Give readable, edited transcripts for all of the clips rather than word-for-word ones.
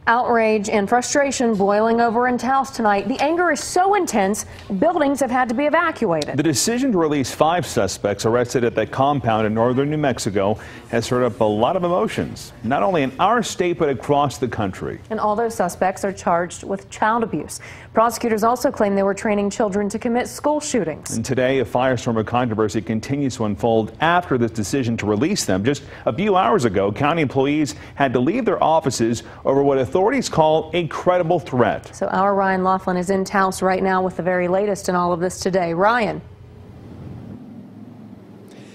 Outrage and frustration boiling over in Taos tonight. The anger is so intense, buildings have had to be evacuated. The decision to release 5 suspects arrested at that compound in northern New Mexico has stirred up a lot of emotions, not only in our state but across the country. And all those suspects are charged with child abuse. Prosecutors also claim they were training children to commit school shootings. And today, a firestorm of controversy continues to unfold after this decision to release them. Just a few hours ago, county employees had to leave their offices over what authorities call a credible threat. So our Ryan Laughlin is in Taos right now with the very latest in all of this today. Ryan.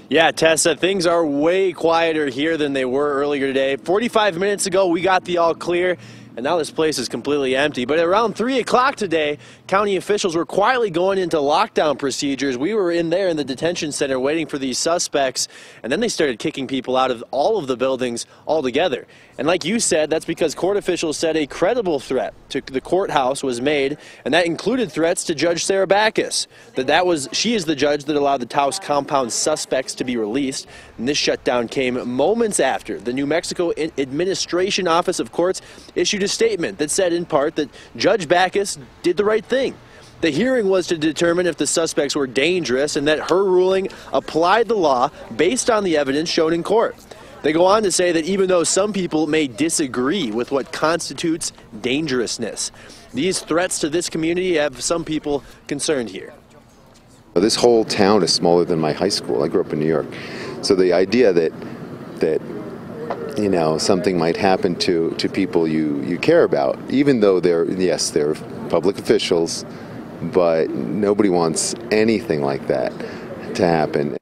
Yeah, Tessa, things are way quieter here than they were earlier today. 45 minutes ago, we got the all clear, and now this place is completely empty. But around 3 o'clock today, county officials were quietly going into lockdown procedures. We were in there in the detention center waiting for these suspects, and then they started kicking people out of all of the buildings altogether. And like you said, that's because court officials said a credible threat to the courthouse was made, and that included threats to Judge Sarah Backus. She is the judge that allowed the Taos compound suspects to be released. And this shutdown came moments after the New Mexico Administration Office of Courts issued a statement that said in part that Judge Backus did the right thing. The hearing was to determine if the suspects were dangerous and that her ruling applied the law based on the evidence shown in court. They go on to say that even though some people may disagree with what constitutes dangerousness, these threats to this community have some people concerned here. This whole town is smaller than my high school. I grew up in New York. So the idea that you know, something might happen to people you care about, even though they're public officials, but nobody wants anything like that to happen.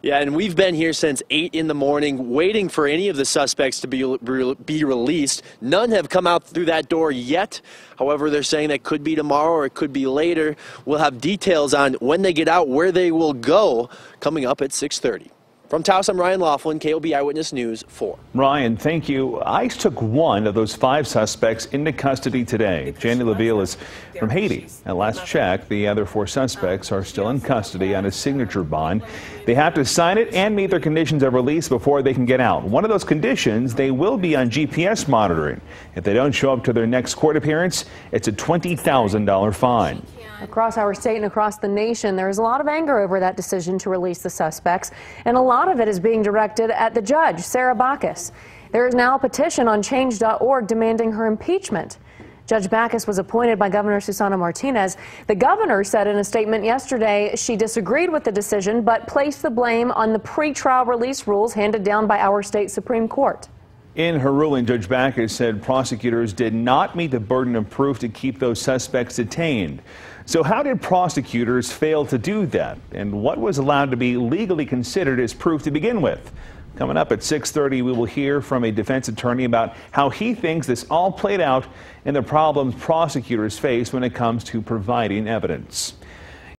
Yeah, and we've been here since 8 in the morning waiting for any of the suspects to be released. None have come out through that door yet. However, they're saying that could be tomorrow or it could be later. We'll have details on when they get out, where they will go, coming up at 6:30. From Taos, I'm Ryan Laughlin, KOB Eyewitness News 4. Ryan, thank you. ICE took 1 of those 5 suspects into custody today. Jandy LaVille is from Haiti. At last check, the other 4 suspects are still in custody on a signature bond. They have to sign it and meet their conditions of release before they can get out. One of those conditions, they will be on GPS monitoring. If they don't show up to their next court appearance, it's a $20,000 fine. Across our state and across the nation, there is a lot of anger over that decision to release the suspects, and a lot of it is being directed at the judge, Sarah Backus. There is now a petition on change.org demanding her impeachment. Judge Backus was appointed by Governor Susana Martinez. The governor said in a statement yesterday she disagreed with the decision, but placed the blame on the pretrial release rules handed down by our state Supreme Court. In her ruling, Judge Backus said prosecutors did not meet the burden of proof to keep those suspects detained. So how did prosecutors fail to do that? And what was allowed to be legally considered as proof to begin with? Coming up at 6:30, we will hear from a defense attorney about how he thinks this all played out and the problems prosecutors face when it comes to providing evidence.